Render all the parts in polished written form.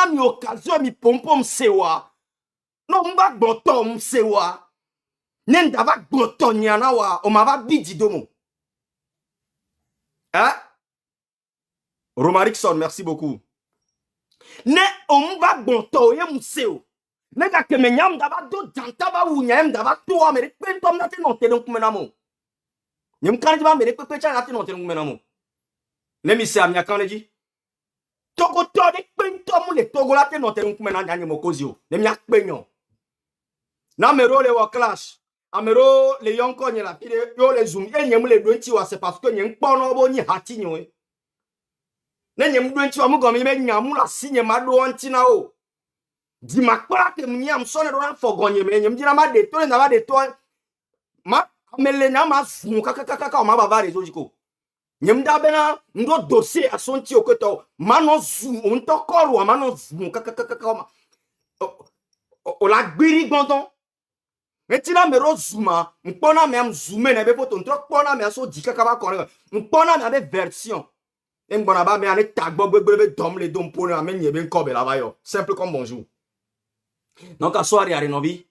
na mi occasion mi pompom sewa. No mba gboto sewa. Nenda va gboto nyana wa o ma va bidi domo. Hein? Romarikson, merci beaucoup. Ne o mba gboto ye museo. Nega ke menyam dava do janta ba wu nyam dava to amere pentom na te no te donc menamo. Nyam kanji ba mere pepe cha na te no te donc menamo. Ne mi se amya kanji. Togo to de pentom le togo la te no te donc menana nyanye mokozio. Ne mi akpenyo. Na mero le wa clash. Amero le yonko nyela pide yo le zoom e nyem le donti wa c'est parce que nyem kpono bo ni hati nyo. Ne nyem donti wa mu gomi me nyamu la sinye mado antina o. Di makpara ke mnyam sone do na fogonye me nyem dina ma de to na ba de to ma mele na ma fu kaka ma baba rezo jiko nyem da bena ndo dossier asonti okoto mano zu on to koru mano zu kaka ma o la gbiri gbonton metina me ro zuma mpona me am zoomé na be poto ntro pona me so di kaka ba kore mpona me be version mbona ba me ane tagbo gbegbe dom le dom pona me nyebe nkobe la ba yo simple comme bonjour. Donc à soir ya renovi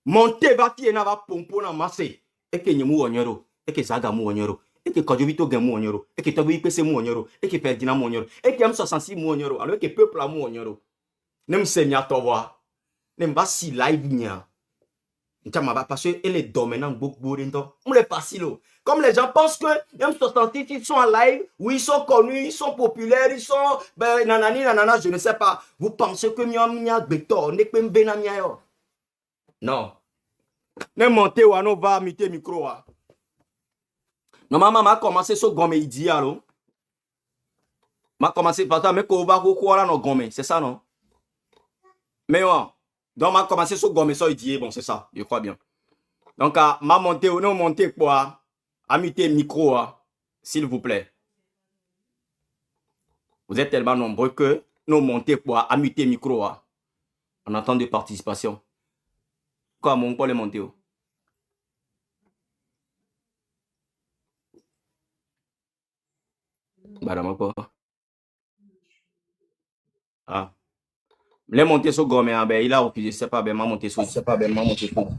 monte va tie na va pompo na masse e ke nyemu onyoro e ke zaga mu onyoro e ke kodjovito gemu onyoro e ke tobi pese mu onyoro e ke Ferdinand mu onyoro e ke M66 mu onyoro alors que peuple mu onyoro nem se nya towa nem va si live nya ntama ba parce que les dominants beaucoup d'ento on les facile comme les gens pensent que M66 ils sont en live, oui ils sont connus, ils sont populaires, ils sont ben nanani nanana je ne sais pas. Vous pensez que mia beto ne peut mbena mia yo. Non. Ne monter ou no va miter micro wa. Non maman m'a commencé so gomme idi allo. M'a commencé par ça mais ko va ko la no gomme, c'est ça non? Mais ouais. Donc m'a commencé so gomme so idi bon c'est ça, je crois bien. Donc m'a monté ou non monter quoi? Amité micro, s'il vous plaît. Vous êtes tellement nombreux que nous montez pour amité micro en attente de participation. Quoi, mon Paul est monté? Madame, quoi? Ah. Les monter sur gomme, ben il a refusé, c'est pas bien, m'a monté sur. C'est pas bien, m'a monté sur.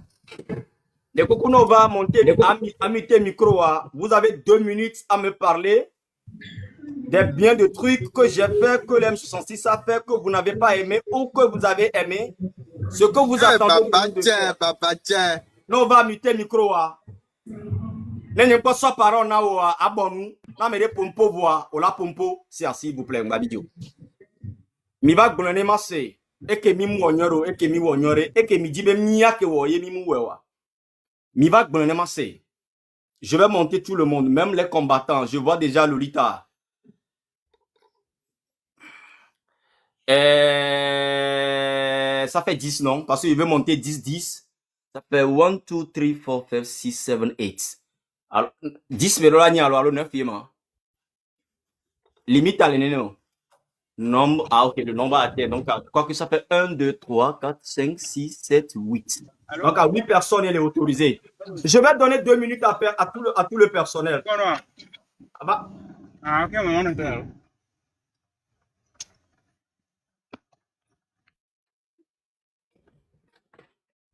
Les Kokuno va monter amité micro. Vous avez 2 minutes à me parler des biens de trucs que j'ai fait, que l'M66 a fait, que vous n'avez pas aimé ou que vous avez aimé. Ce que vous attendez. Papa, tiens. Non, on va muter micro. N'est pas ça par on a abonnou. Non, mais les pompo voix, ou la pompo, c'est s'il vous plaît, ma vidéo. Mi va gonner massé. Et que mi mouonyoro, et que mi wonyore, et que mi dibe miya ke woye mi mouwewa. Mi va gonner massé. Je vais monter tout le monde, même les combattants. Je vois déjà Lolita. Ça fait 10, non? Parce qu'il veut monter 10, 10. Ça fait 1, 2, 3, 4, 5, 6, 7, 8. Alors, 10, mais là, alors, 9, limite à l'énéno. Nombre, ok, le nombre à terre. Donc, quoi que ça fait 1, 2, 3, 4, 5, 6, 7, 8. Donc, à 8 personnes, elle est autorisée. Je vais donner 2 minutes à tout le personnel. Ah, bah. Ah, ok, on est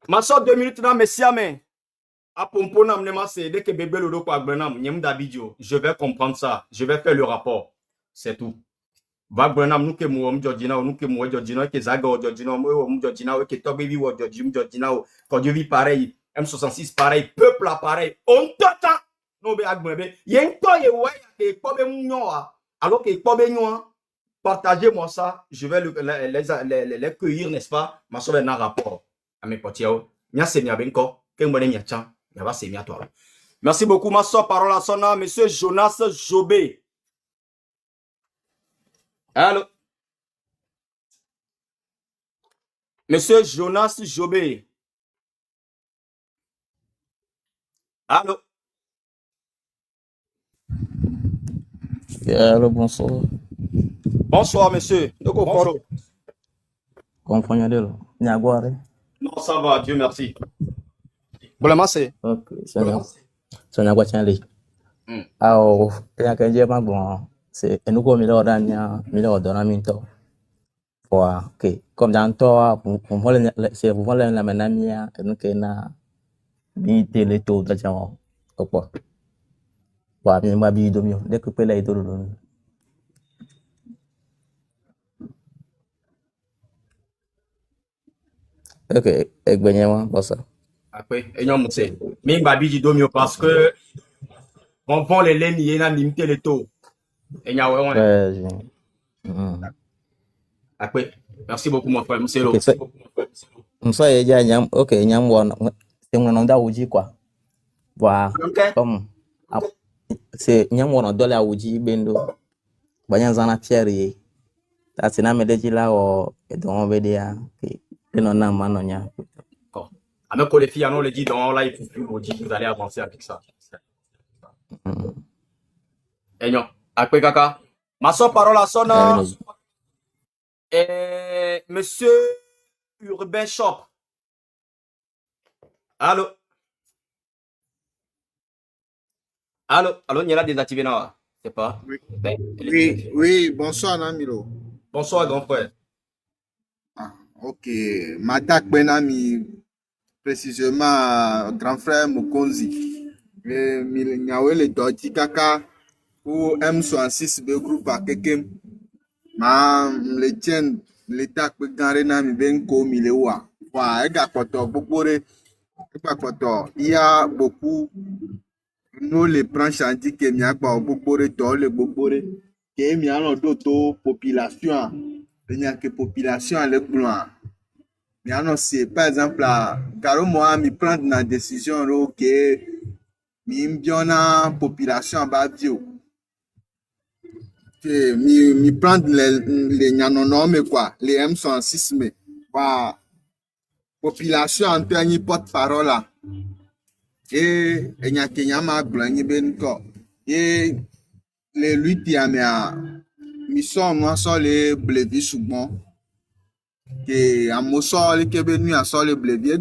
ma soeur 2 minutes là, messia, mais à pomponam nema c'est dès que bébé le quoi grenam nyem d'abidjo. Je vais comprendre ça. Je vais faire le rapport. C'est tout. Va grenam nous que moi Georgina nous que moi Georgina que zaga Georgina moi Georgina que tobe vi Georgina quand je vis pareil M66 pareil peuple pareil on t'attend no be agbe yen to ye ouais que pobe mnyo alors que pobe nyo partagez-moi ça, je vais les cueillir, n'est-ce pas? Ma soeur est un rapport à mes potes. Merci beaucoup, ma soeur. Parole à son nom, monsieur Jonas Jobé. Allô? Monsieur Jonas Jobé. Allô? Allô, bonsoir. Bonsoir, monsieur. Comprenez-le. Non, ça va, Dieu merci. Bon, c'est. Ok, c'est un agua-chanli. Alors, il y a quelqu'un qui bon, c'est un nouveau milieu d'année, milieu de minto. Voilà, ok. Comme dans toi, pour moi, c'est pour moi la menamia, donc na bite le taux de genre. Quoi. Wa mi ma bi domio, dès que pela idolo. Ok, egbenyama bossa. Après, et non, c'est. Mais babi dit domio parce que on vend les laines, il y a limité le taux. Et nya ouais, Ouais, Après, merci beaucoup, mon frère. Monsieur ok, so ya nyam, ok, nyam won, c'est mon nom d'Aouji quoi. Voilà, Ok. comme, c'est nyam won dans la Aouji bendo, banyanzana pierre ye. Tatina medeji la o, et donc on veut dire, ok, et non, non, manonya. D'accord. Avec les filles, on le dit dans là, il faut plus vous dire, vous allez avancer avec ça. Et non. Après, kaka. Ma soeur parole à son nom. Et monsieur Urbain Shop. Allô? Allô, il y a là désactivé, non? C'est pas. Oui, Ben, oui, bonsoir, Namiro. Bonsoir, grand frère. Ah, ok. M'attaque, Benami, précisément, grand frère Mokonzi. Niawe le Dodi Kaka, ou M66 be groupe à Kekem. Ma le tien, l'état que Gare Nami ben komi le wa. Wa, ega koto, bokore, il y a beaucoup. Nous les branches antiques qui m'y a pas beaucoup de temps le beaucoup de qui m'y a d'autres population il n'y a que population le gloire mais alors c'est par exemple là car moi me prendre une décision que mi bien population ba bio que mi prendre les non mais quoi les M106 mais bah population en tant porte parole là et il y a Kenya ma blanc ben ko et les luttes à mes mission moi sur les blevis souvent que à mon sort les québécois à sur les blevis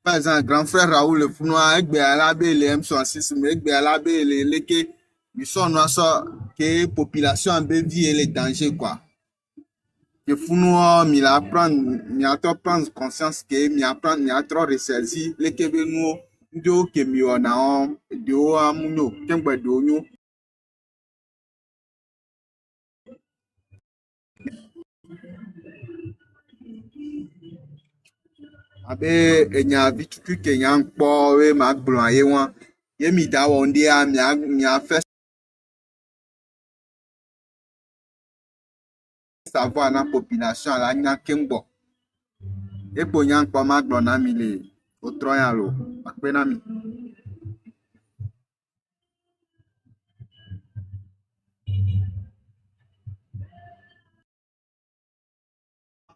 par exemple grand frère Raoul le Founois avec à la baie les M66 mais avec à la baie les que mission moi sur que population en vie et les dangers quoi que Founois m'il apprend m'il a trop prendre conscience que m'il apprend m'il a trop ressaisi les québécois do que mi ona on do amuno kengba do nyo abe enya vituku kenya nkpo we ma gblo aye won ye mi da won de a mi a fait savoir na population la nya kengbo e po nya nkpo ma gblo na mi le o tro yan lo ape na mi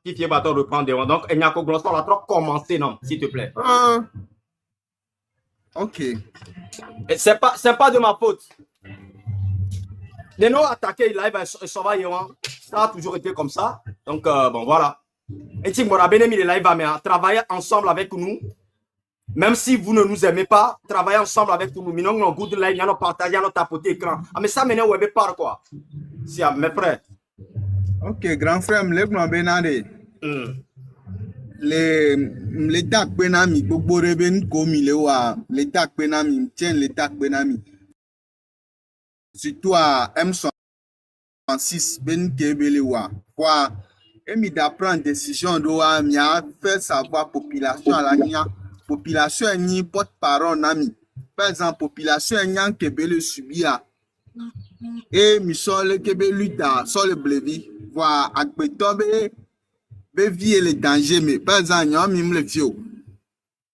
Si tu es bateau reprendre des donc il n'y a qu'au glossar la trop commencer non s'il te plaît. Ok. Et c'est pas de ma faute. Les noms attaqués live ça va ça a toujours été comme ça donc bon voilà. Et si vous avez mis les live mais travailler ensemble avec nous même si vous ne nous aimez pas travailler ensemble avec nous minons nos goût de live nous partager nous tapoter écran ah mais ça maintenant web par quoi si mes frères. Ok grand frère me lève benade l'état penami gbogbo reben komi le wa l'état penami tient l'état penami surtout à M106 ben kebele wa quoi et mi d'apprendre décision do wa mi a fait savoir population la nya population ni porte parole nami par exemple population nya kebele subia et mi so le kebele ta so le blevi voir akpeto be vie les dangers mais par exemple nyom mi le fio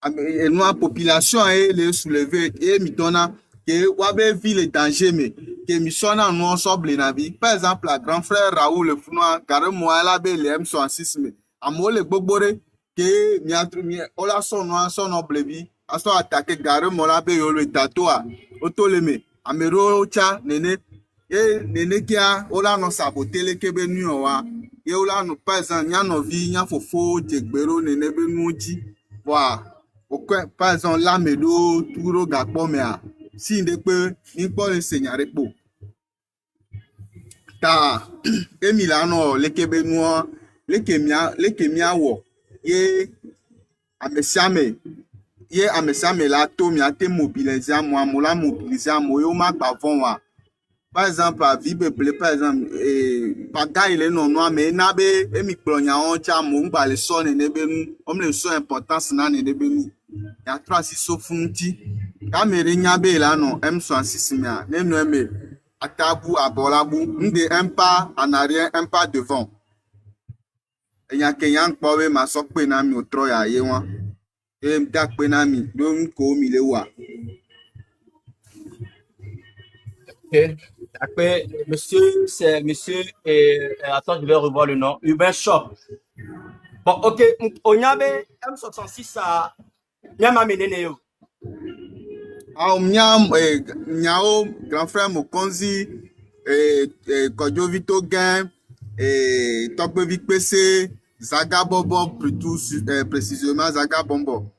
et nous population et les soulever et mi donna que wa be vie les dangers mais que mi sona nous ensemble na vie par exemple la grand frère Raoul le Founois car moi la be les M106 mais amo le gbogbore que mi atru ola son blevi aso attaquer gare mo la be yo le tatoa otoleme amero cha nene et nene kia ola no saboter le kebe nu wa ye ola no par exemple nya no vi nya fofo jegbero nene be nu ji wa par exemple la medo turo gakpo me a si de pe ni po le senyare po ta emilano le kebe nu leke mia wo ye amesiame la to mia te mobiliser amo la mobiliser amo yo ma gba von wa. Par exemple, à Vibeble, par exemple, Paga il est non noir, mais nabe, et mi plonia on tcha mon ba le son et nebenu, om le son importance nan et nebenu. Ya 3 6 funti. Kamere nyabe là non, M66 mia, ne no me. Atabu abolabu, nde un pas en arrière, un pas devant. Et ya kenyan kwawe ma sok pe na mi otro ya yewa. E mdak pe na mi, don ko mi le wa. Ok. Après, monsieur, c'est monsieur, attends, je vais revoir le nom. Urbain Shop. Bon, ok. On y avait M66 à Nyama Meneneo. Ah, Nyao, grand frère Mokonzi, Kodjo Vito Gen, Tokbe Vikpese, Zaga Bobo, plutôt précisément Zaga Bombo.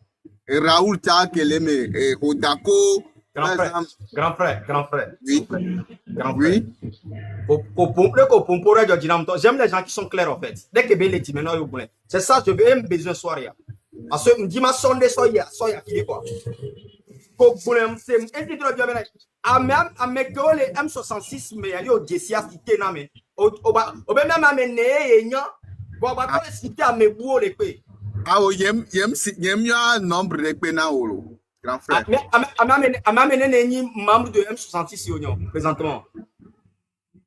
Et Raoul Takeleme, Odako, Grand frère. oui, Grand frère. oui. J'aime les gens qui sont clairs en fait. Dès que les dit maintenant, c'est ça, je veux un besoin soirée. Parce que je dis ma sonde soya qui est quoi. C'est un titre bien mené. À mes que les M66 mais il y a des cité na mais au même amené et nya bon ba ko cité à mes bouo les pe. Ah, yem ya nombre de pena olo, grand frère. Amené ni membre de M66 union présentement.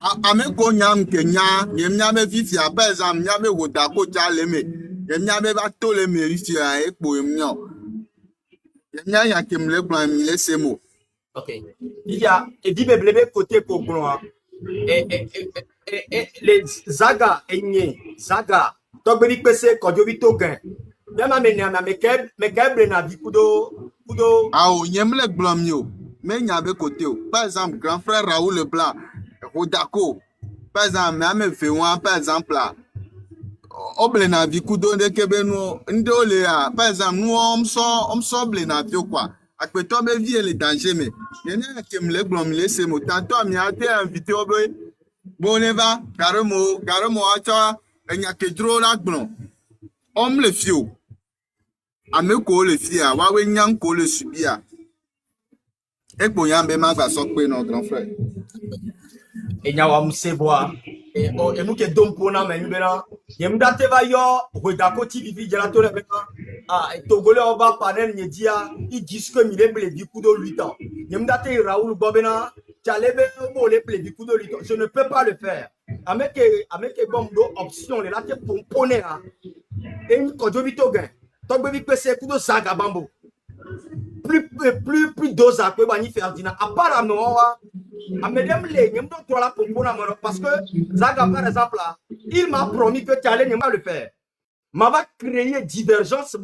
Ame ko nyam ke nya, yem nya me vifi a par exemple nya me Odako Jaleme, yem nya me ba to le mérite a ekpo yem nya. Yem nya ya ke mle plan mi le semo. Ok. Il y a Vibeble côté Kokroa et les Zaga Enye Zaga Togbevi PC Kodjo Vito Gen. Bien amené à mes câbles na Vikudo Ah, yem le blanc mio, mais nya be côté. Par exemple, grand frère Raoul Leblanc, Odako. Par exemple, me fait un par exemple là. Oble na Vikudo de Kebeno, ndole a. Par exemple, nous on so ble na vio quoi. Akpeto be vie le danger mais. Yenya ke mle blanc mi laisse mo. Tantôt mi a été invité obe. Boneva, carrément acha, enya ke dro la blanc. Homme le fio. Ame ko le fia, wa we nyang ko le subia. Ekpo yambe magba sokpe non grand frère. et Nyawam Seboa. Et nous qui sommes pour nous, mais nous sommes va yo, Rodako TV, Gelato le ah, et Togolais on va parler, nous dia, ils disent que il est blé du coup de 8 ans. Nous sommes Raoul Bobena, Tchalebe, le blé du coup de 8 ans. Je ne peux pas le faire. Avec bon option, les latés pour poney, et une Kodjovito gain. Togbe PC coup de Zaga Bambo. Plus dose à quoi Bani Ferdinand. Apparemment, parce que Zaga, par exemple, là, il m'a promis que tu allais ne pas le faire. Mais va créer divergence.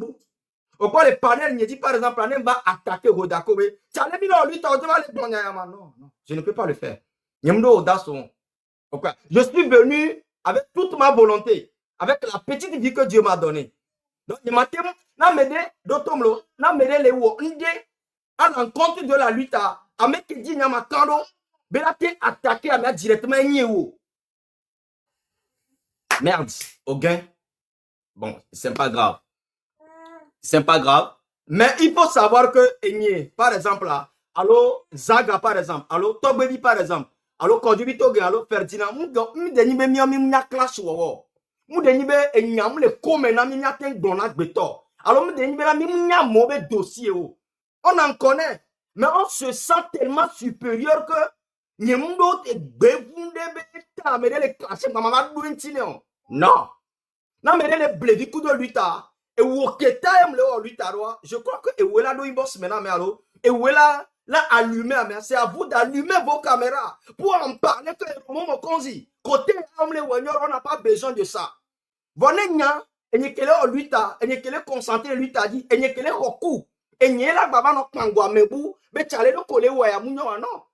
Au quoi les panels me dit par exemple, on va attaquer Rodako. Tu allais dire lui, non, je ne peux pas le faire. Je suis venu avec toute ma volonté, avec la petite vie que Dieu m'a donnée. Donc, il m'a dit, les à l'encontre de la lutte, à me dit, Nyamakando, Belate attaqué à mettre directement Nyewo. Merde, au gain. Bon, c'est pas grave. C'est pas grave. Mais il faut savoir que Nye, par exemple, là, allo Zaga, par exemple, allo Togbevi, par exemple, allo Kodjubito, allo Ferdinand, m'deni be m'ya clash wo. M'deni be enyam le komena m'ya ten donat beto. Alors m'deni be m'ya mauvais dossier. On en connaît, mais on se sent tellement supérieur que Nyemundo te bevunde beta mais les classes maman douintine. Non. Non mais les blevi coup de luta et woketa aime le luta je crois que Ewela do boss maintenant mais allo Ewela là allumer mais c'est à vous d'allumer vos caméras pour en parler que mon konzi côté homme les on n'a pas besoin de ça. Vonenya enyekele o luta enyekele concentré luta dit enyekele roku enyela baba no kangwa mebu be chale no kole wa ya munyo non.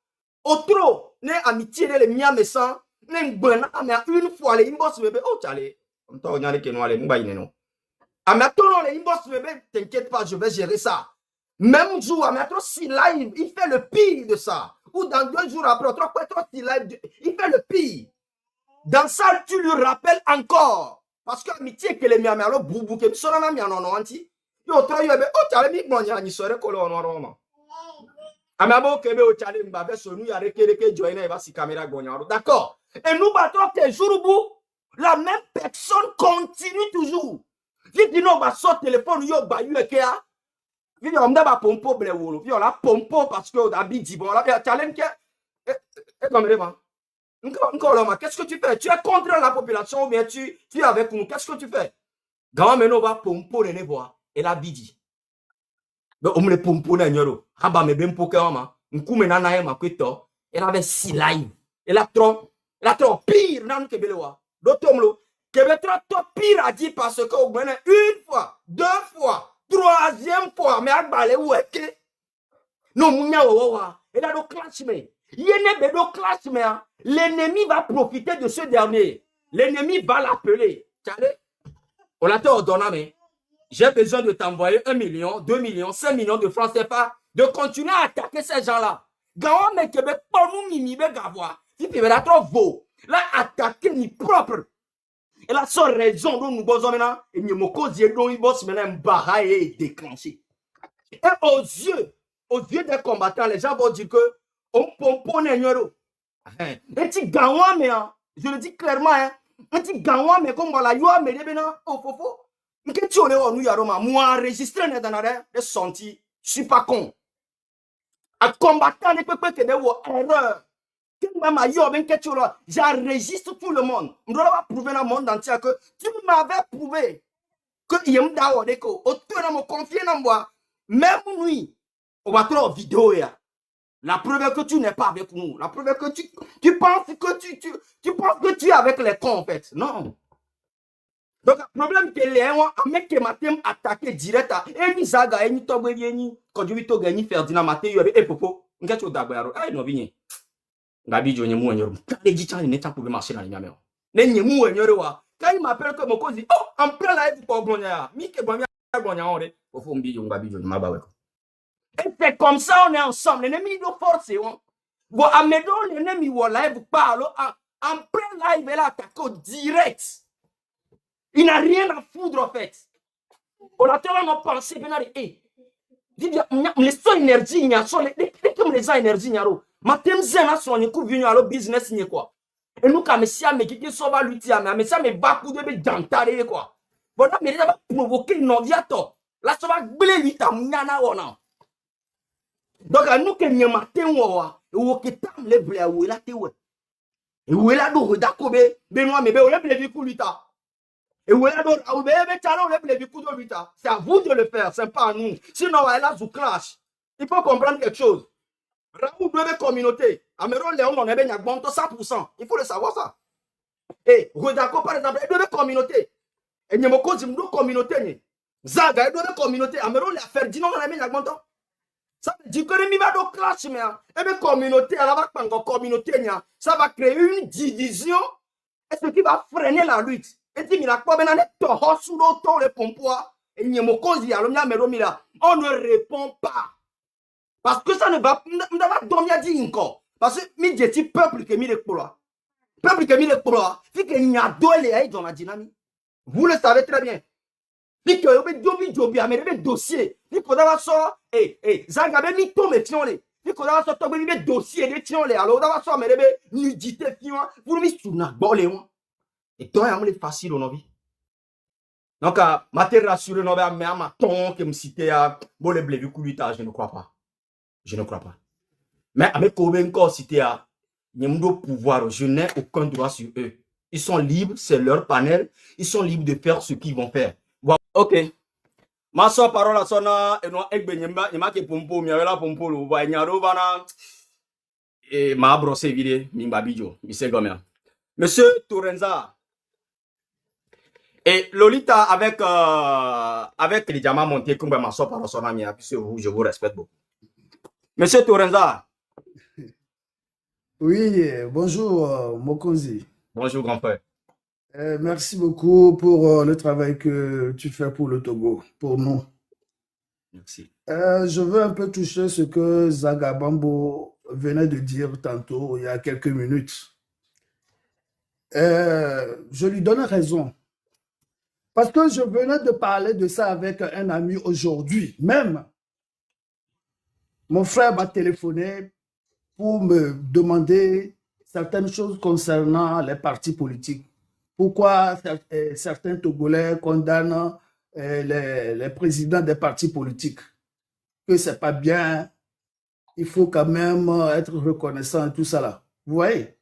Autre, ne amitié les mia me sang, ne mbena mais une fois les imbos bébé oh chale. On t'a regardé que nous allons nous bailler non. Amatolo les imbos bébé, t'inquiète pas, je vais gérer ça. Même jour, Amatolo si live, il fait le pire de ça. Ou dans 2 jours après, trop si live, il fait le pire. Dans ça, tu lui rappelles encore. parce que amitié que les miami alors boubou que sona na miano no anti. Yo tra yo be o tale mi gbonya ni sore ko lo no roma. Amabo kebe o tale mbabe so nu ya reke joiner e va si caméra gbonya. D'accord. Et nous battons que jour bout la même personne continue toujours. Vite dit non, bah, sort téléphone, yo, bah, yo, kea. Vite, on m'a pompo, blé, wolo. Vite, on a pompo parce que, on a dit, bon, là, il y a challenge, et comme les gens. Encore, qu'est-ce que tu fais? Tu es contre la population ou bien tu es avec nous? Qu'est-ce que tu fais? Gamin, maintenant, va pompo, les voir. Et la bidi. Donc, on me le pompo, les nyoro. Haba, me ben poke, ma. M'koume, nana, ma, kwito. Elle avait 6 lives. Elle a trop pire, nan, que belewa. D'automlo. Québec trop pire a dit parce que au moins une fois, 2 fois, 3e fois, mais à balé ou est non mounya wawa et là do classement yene be do classement l'ennemi va profiter de ce dernier, l'ennemi va l'appeler. On l'a ordonné mais j'ai besoin de t'envoyer 1 million, 2 millions, 5 millions de francs CFA de continuer à attaquer ces gens-là. Gawa me Québec pas nous mimi be gavoa si tu verras trop vaut là attaquer ni propre. Et la seule raison dont nous besoin maintenant, et nous me disons dont il bosse maintenant un barrage est déclenché. Et aux yeux des combattants, les gens vont dire que on pomponne un euro. Et tu gagnes, mais je le dis clairement, et tu gagnes, mais comme voilà, you as mené maintenant, oh fofo. Que tu as nous yaroma, moi enregistré dans l'arrêt, de senti, je suis pas con. Un combattant ne peut pas que des erreurs. J'enregistre tout le monde. Je dois prouver dans le monde entier que tu m'avais prouvé que je me confier dans moi. Même nuit, on va trouver vidéo. La preuve que tu n'es pas avec nous. La preuve que tu penses que penses que tu es avec les cons en fait. Non. Donc, le problème que les gens, un mec qui m'a attaqué direct à Eni Zaga, Eni Togo, Eni, quand je vais te gagner Ferdinand Maté, il y avait un popo. On va te dire, ah, non, viens. Gabi jo nyemu enyoro kale jicha ni neta pouvait marcher dans les miameo ne nyemu enyoro wa quand il m'appelle que mon cause oh en plein live pour gbonya ya mi ke gbonya on est au fond bi jo ngabi jo ma ba we et c'est comme ça on est ensemble l'ennemi doit forcer on bon amedo l'ennemi wo live parle en plein live là attaque direct il n'a rien à foutre en fait on a tellement pensé bien et dis les so énergie nya so les comme les énergie nyaro matem zena so ni ku vinu alo business ni quoi et nous comme si me qui so va lutter mais ça me va coup de be dantare quoi bon là mais ça va provoquer non viato là ça va gbele lui ta nyana wona donc nous que ni matin wo ke tam le bla wo la te wo et wo la do redakobe benoît me be wo le ble vi ku luta et wo la do au be talo le ble vi ku do luta c'est à vous de le faire c'est pas à nous sinon là vous clash il faut comprendre quelque chose. Raoul doit communauté. Amero Léon, on est bien 100%. Il faut le savoir ça. Et Rodako, par exemple, il doit communauté. Et Nyemoko, il doit communauté. Zaga, il doit communauté. Amero Léon, Ferdinand, on est bien 100%. Ça veut dire que les miva de clash, mais et bien communauté, elle va pas communauté, ça va créer une division. Et ce qui va freiner la lutte. Et dit, il a quoi maintenant, les sous l'auto, les pompois. Et Nyemoko, il y a le mia, on ne répond pas. Parce que ça ne va pas dormir dire encore. Parce que mi dit peuple qui mi le polo. Peuple qui mi le polo. Fi que n'y a deux les dans la dynamique. Vous le savez très bien. Fi que yobe jobi mais le dossier. Fi que d'avoir ça Zagabe mi tombe tiole. Fi que d'avoir ça tombe mi dossier de tiole. Alors d'avoir ça mais le nudité fiwa. Vous mi souna bolé moi. Et toi on est facile on vie. Donc mater rassurer no ba mais ma ton que me citer à bon le blé du coup je ne crois pas. Je ne crois pas. Mais avec Kobenko, cité à Nyemdo pouvoir, je n'ai aucun droit sur eux. Ils sont libres, c'est leur panel. Ils sont libres de faire ce qu'ils vont faire. Voilà. Ok. Ma soeur parole à son et non ekbenyemba, il m'a que pompo, mi avela pompo lo va nyaro bana et ma brossé vidé mimbabijo, il sait comment. Monsieur Tourenza et Lolita avec les diamants montés comme ma soeur parole son ami, puisque je vous respecte beaucoup. Monsieur Tourenza. Oui, bonjour Mokonzi. Bonjour grand frère. Merci beaucoup pour le travail que tu fais pour le Togo, pour nous. Merci. Je veux un peu toucher ce que Zagabambo venait de dire tantôt, il y a quelques minutes. Je lui donne raison. Parce que je venais de parler de ça avec un ami aujourd'hui. Même, mon frère m'a téléphoné pour me demander certaines choses concernant les partis politiques. Pourquoi certains Togolais condamnent les présidents des partis politiques? Que c'est pas bien, il faut quand même être reconnaissant et tout ça là. Vous voyez?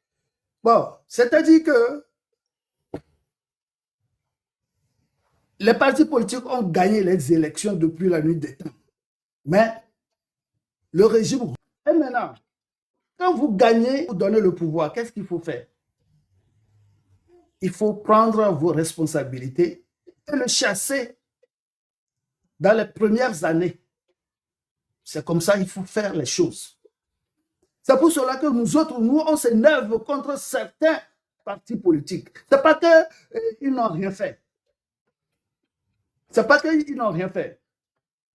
Bon, c'est-à-dire que les partis politiques ont gagné les élections depuis la nuit des temps. Mais le régime... Et maintenant, quand vous gagnez, vous donnez le pouvoir, qu'est-ce qu'il faut faire? Il faut prendre vos responsabilités et le chasser dans les premières années. C'est comme ça qu'il faut faire les choses. C'est pour cela que nous autres, nous, on s'énerve contre certains partis politiques. C'est pas qu'ils n'ont rien fait. C'est pas qu'ils n'ont rien fait.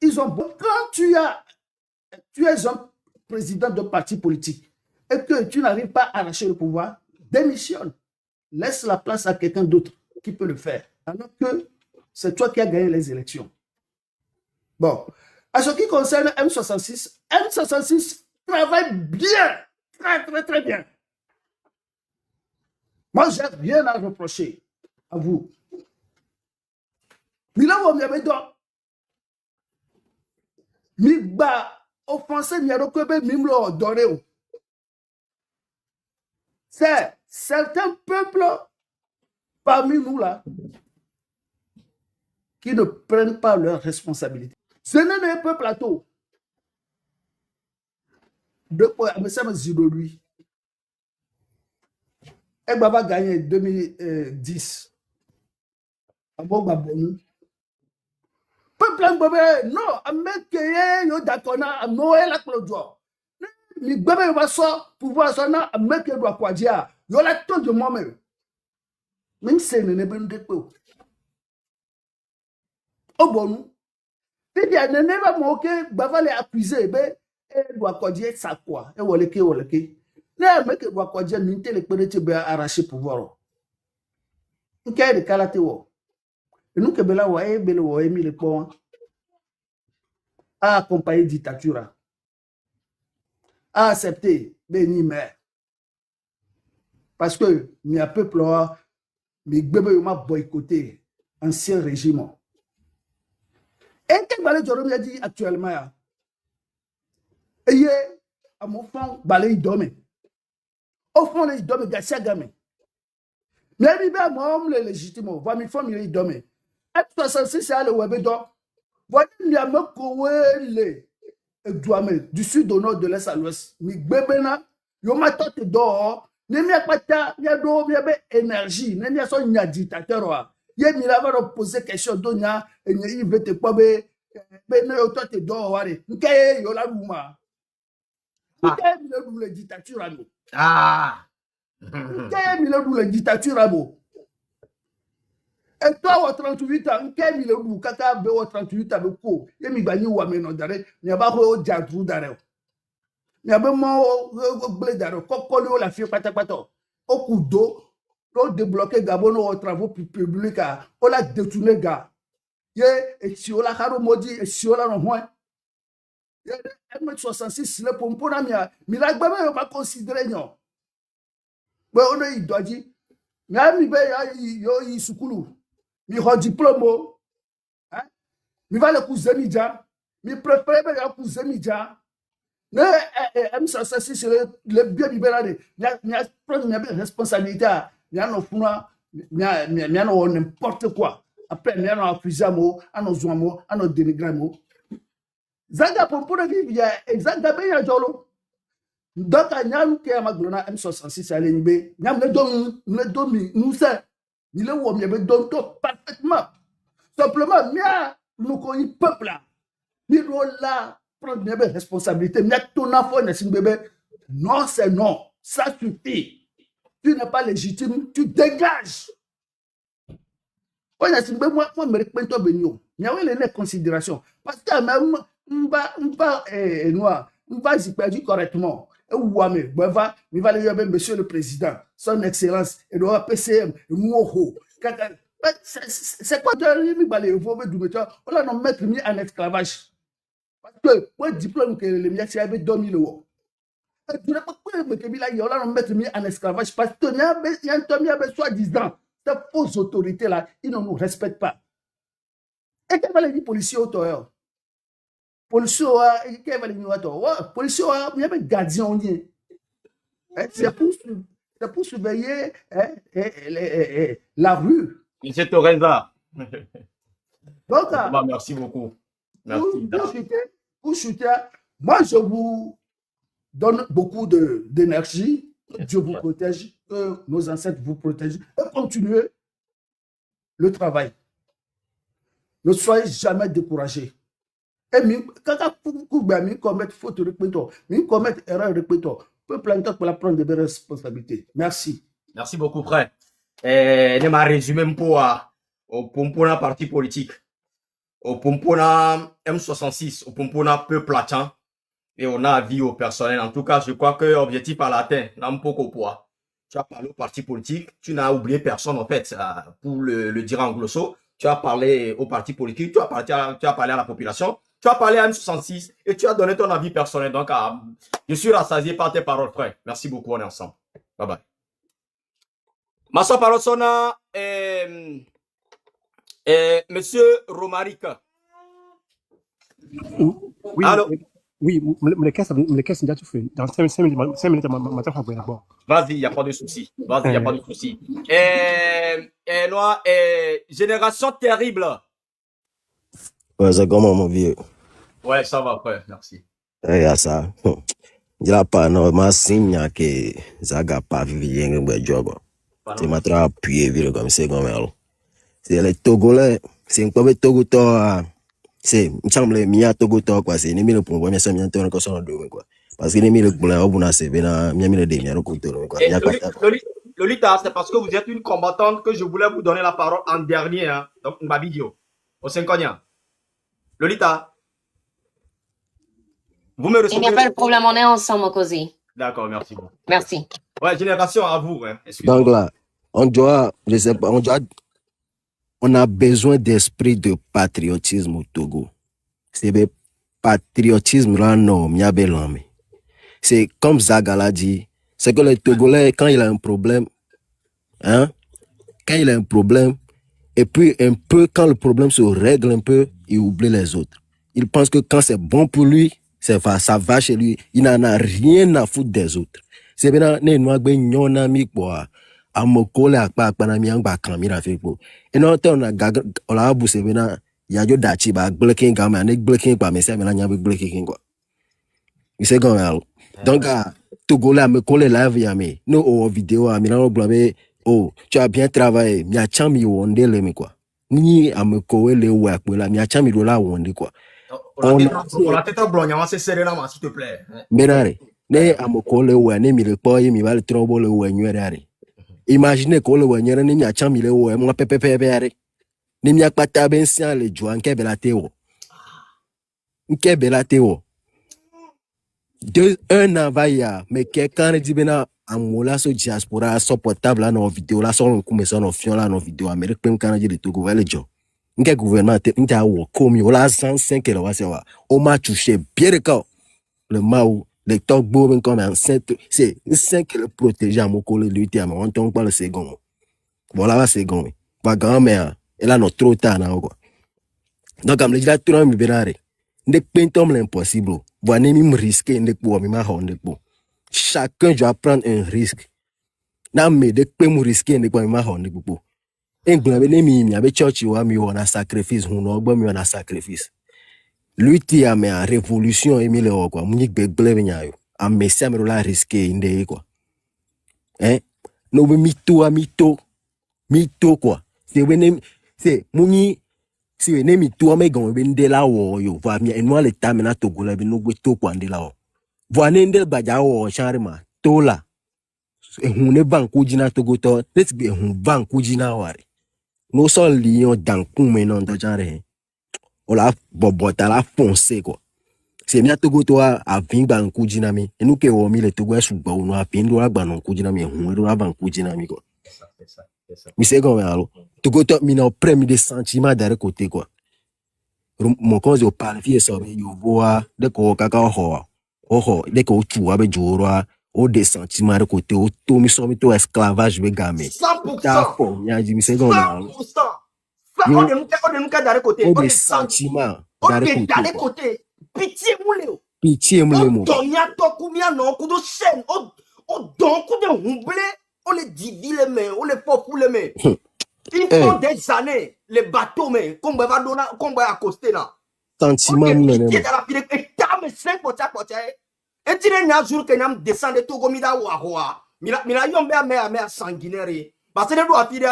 Ils ont... Quand tu es un président de parti politique et que tu n'arrives pas à arracher le pouvoir, démissionne. Laisse la place à quelqu'un d'autre qui peut le faire. Alors que c'est toi qui as gagné les élections. Bon. À ce qui concerne M66, M66 travaille bien. Très, très, très bien. Moi, je n'ai rien à reprocher à vous. Mais là, vous m'avez dit, c'est certains peuples parmi nous là qui ne prennent pas leurs responsabilités. Ce n'est pas un peuple à tout. Mais ça me dit de lui. Et Baba gagné 2010. À bon Babou. Peuple non, à mettre yo dakona à Noël à Claudio. Ni bébé va so pouvoir so na à mettre do quoi dire. Yo la tout de moi-même. Même si ce n'est pas un peu. Au bon. Il y a un élément moqué, Baba les accuser, ben, et doit quoi dire ça quoi. Et voilà qui. Là, mec, doit quoi dire, n'était les pénétés bien arraché pouvoir. Il y a des calatés. Et nous, que Bela Wae, Bela Wae, mis le pont à accompagner dictature, à accepter béni mère. Parce que, il y a peuple, mais bébé m'a boycotté ancien régime. Et quel balai Jérôme a dit actuellement, et à mon fond, balai dorme. Au fond, les dorme, Gassia Gamé. Mais il y a moi, les légitimes, va me faire il dorme. F66, c'est le Webédo. Voilà, il y a me coué du sud au nord, de l'est à l'ouest. Mais bébéna, yo m'a tête dehors. Ne m'y a pas ta, n'y a d'eau, n'y a pas énergie, n'y a son n'y a dictateur. Y a mis là, va poser question d'onia, et il veut te pas, mais ne toi te dehors, n'keye yo la rouma. N'keye mi le dictature à nous. Ah! N'keye mi le dictature à nous. Et toi, au 38 ans, n'keye mi le kaka be au 38 ans, ko, y mi bani ou ameno dare, n'y a pas au diadrou dare. N'y a pas au blé dare, kokolo la fille pata. Au coup d'eau, l'on débloqué Gabon aux travaux publics, on l'a détourné, gars. Et si on l'a haromodi, et si on l'a renvoyé. M66, le pompona, mais la Gabon n'est pas considéré, non. Mais on a eu doigt. Mais il soukoulou. Mais il a diplôme. Mais va le cousin Midja. Mais préfère le cousin Midja. Mais M66, c'est le bien libéré. Il y a une responsabilité. Il y a n'importe quoi. Après, il y a un accusé à mot, un zoamo, un dénigré mot. Zaga Pompona il y a Zaga Beya Jolo. Donc, il y a un qui a maglona M66 à l'NB. Il y a un domi, nous sommes. Il est où il y avait donc parfaitement. Simplement, nous connaissons le peuple là. Il doit là prendre des responsabilités. Mais ton enfant n'est pas bébé. Non, c'est non. Ça suffit. Tu n'es pas légitime, tu dégages. Moi, je me réponds au Benio. Il y a une considération. Parce que même, on va y perdre correctement. Et où va le monsieur le président, son excellence, et le PCM, et Mouho. C'est quoi il faut on l'a mettre mis en esclavage. Parce que le diplôme que les miens c'est avec 2000 euros. Tu n'as pas on l'a mettre mis en esclavage parce que il y a un homme qui soi-disant ces fausses autorités là, ils ne nous respectent pas. Et qu'est-ce que les policiers autour? Policiers, qu'est-ce que les policiers, il y a un gardien. C'est pour surveiller la rue. Monsieur Torenza. Donc, Merci beaucoup. Merci. pour chuter, moi, je vous donne beaucoup d'énergie. Dieu vous protège, que nos ancêtres vous protègent. Et continuez le travail. Ne soyez jamais découragés. Et quand vous commettez faute, vous commettez erreur, peut planter pour la prendre des responsabilités. Merci. Merci beaucoup, frère. Ne m'a résumé pour au pompona parti politique, au pompona M66, au pompona peuple latin, et on a vie au personnel. En tout cas, je crois que l'objectif à l'atteint, n'a pas qu'au poids. Tu as parlé au parti politique, tu n'as oublié personne en fait, pour le dire en glosso. Tu as parlé au parti politique, tu as parlé à la population, tu as parlé à M66 et tu as donné ton avis personnel. Donc, je suis rassasié par tes paroles, frère. Merci beaucoup, on est ensemble. Bye bye. Ma soeur parole sonne Monsieur Romaric. Oui, Allô? oui, me caisse déjà tout fait. Dans 5 minutes, d'abord. Vas-y, il n'y a pas de souci. Vas-y, il n'y a pas de souci. Génération terrible. Ouais, c'est comment, mon vieux? Ouais, ça va, frère. Merci. Eh, ça. Je n'ai pas normalement signe que ça n'a pas vu un job. C'est ma tra appuyé, comme c'est comme elle. C'est les Togolais. C'est un peu de Togo. C'est, il semble, mia Togo, quoi. C'est une mille pour moi, c'est un peu de son dos, quoi. Parce que les mille pour la obuna, c'est bien, mia mille de mia, quoi. Lolita, c'est parce que vous êtes une combattante que je voulais vous donner la parole en dernier, hein. Donc, ma vidéo. Au 5 ans. Lolita. Vous me recevez. Il n'y a pas de problème, on est ensemble, cosy. D'accord, merci beaucoup. Merci. Ouais, génération à vous, hein. Donc là, on doit, je sais pas, on a besoin d'esprit de patriotisme au Togo. C'est le patriotisme là, non, l'homme. C'est comme Zaga l'a dit, c'est que le Togolais, quand il a un problème, et puis un peu, quand le problème se règle un peu, il oublie les autres. Il pense que quand c'est bon pour lui, ça va chez lui, il n'en a rien à foutre des autres. C'est bien, amokole akpa mi angba kamira fepo eno te on a bu se bena ya jo dachi ba blocking ga ma ne blocking pa me se me na nya blocking quoi you say go well donc Togola me coller live ya me no o vidéo a mi na blabé oh tu as bien travaillé mi a chami wonde le me quoi ni ameko le wa pe la mi a chami do la wonde quoi on la tête blanche c'est sereinement s'il te plaît benare ne amoko le wa ne mi le po mi va le trombo le wa nyere. Imaginez que le wanyere ni mia chamile o mo pepepepe ni mia kpata ben sian le jo anke belateo un an va ya mais quelqu'un dit bena amola so diaspora supportable là nos vidéos là son comme ça nos fion là nos vidéos Amérique pem kana de Togo va le jo nke gouvernement nta wo komi o la 105 le wa se wa o ma touché bien le maou les togbo ben comme un c'est 5 le protéger à mon collègue lui tiens on tombe pas le second voilà la second pas grand-mère elle a notre trop tard là quoi donc comme le dit là tout le monde benare ne pentom l'impossible voilà même risquer ne pour ma honde pour chacun doit prendre un risque na me de pe mu risquer ne pour ma honde pour englabe ne mi abe church wa mi wona sacrifice huno ogbo mi wona sacrifice lui ti a me révolution emile quoi munik begle nyayo a messia me la risquer inde quoi no be mito quoi c'est venem c'est muni si we nemi to me gon be ndela wo yo va mi enwa le ta me na Togo la be no gbe to kwa ndela wo vo ne ndel baja wo charima to la ehun ne banku jina Togo to let's be ehun banku jina ware no so lion dankun me non do jare on la bobota la foncé quoi c'est bien Togo toi a 20 banku jina mi enu ke wo mi le Togo e sugbo no a pindo la gba no ku jina mi ehun ro la banku jina mi quoi Mais c'est comme alors. Tu go top mina près des sentiments d'un côté quoi. Mon cause au parle vie ça mais yo voa de ko kaka ho de ko tu abe jura au des sentiments de côté au to mi so mi to esclavage be game. Ta 100%. fo nya ji mi c'est comme alors. 100%. Ça, on Yo est d'aller côté. au On des est sentiments on d'un est côté d'aller quoi. côté. Pitié moulé. Pitié me le On mot. donne ya to combien non coup de chaîne. On donne coup de humblé. On les divise les mains. On les faux les mains. Il faut des années. Les bateaux mais qu'on va donner qu'on va accoster là. Sentiment Ok, me pitié le de la fille. Et t'as mes 5 potes. Et tu n'es pas jour que nous descendons tout comme il a ouahoua. Mila yombe à mère sanguinaire. Parce que nous doit filer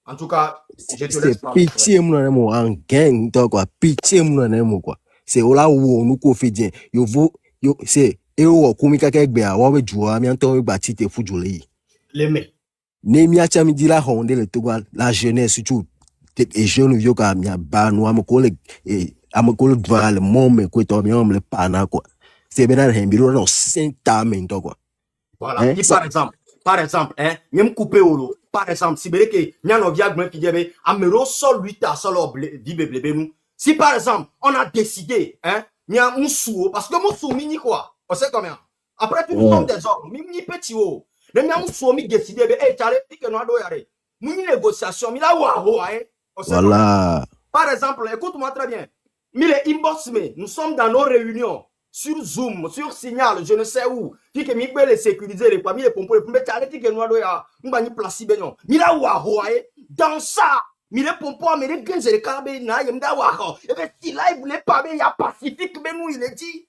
en tout cas, je te laisse c'est parler. pitié me le mot en gang toi quoi. Pitié me le mot quoi. C'est là où nous ko fait bien. Yo c'est et wo kumi kaka egbe a wa be juwa mi anto gba ti te fuju le. Les mains. Ne mi acha mi di la honde le to la jeunesse surtout et jeune vieux ka mi ba no amko le devant le monde ko to mi on le pana quoi. C'est bien un biro no sentiment quoi. Voilà. Hein? Et par exemple, même couper au par exemple, si vous que n'y a un viagra qui dit, amero sol 8 à sol nous. Si par exemple, on a décidé, n'y a un sou, parce que mon sou mini quoi, on sait combien. Après tout, nous sommes des hommes, mini petit haut. Le n'y a un sou, mi décidé, t'allais, que nous allons y aller. Mini négociation, mi la waouh, on sait combien. Voilà. Par exemple, écoute-moi très bien. Mille inbox, nous sommes dans nos réunions. Sur Zoom, sur Signal, je ne sais où. Qui que mi les sécuriser les familles les pompes les pompes t'arrêtes que nous allons ya m'bani placer benyon. Mila wa hoaye dans ça. Mille pompes mais les gens les carbe na yemda wa. Et ben si là il voulait pas il y a Pacifique ben nous il est dit.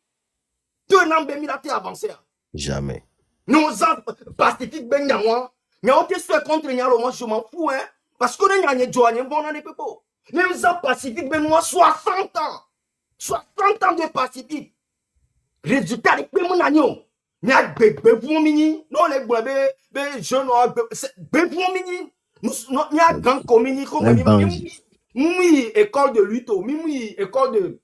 Deux noms ben mila t'es avancé. Jamais. Nous en Pacifique ben yawa. Nya on te soit contre nya moi je m'en fous hein. Parce qu'on a nya joanie bon on ne peut pas. Nous en Pacifique ben moi 60 ans. 60 ans de Pacifique. Résultat de mon agneau. Mais à bébé mini, non les bébés jeunes, bébé mini, nous n'y a grand comini comme oui école de lutte, oui école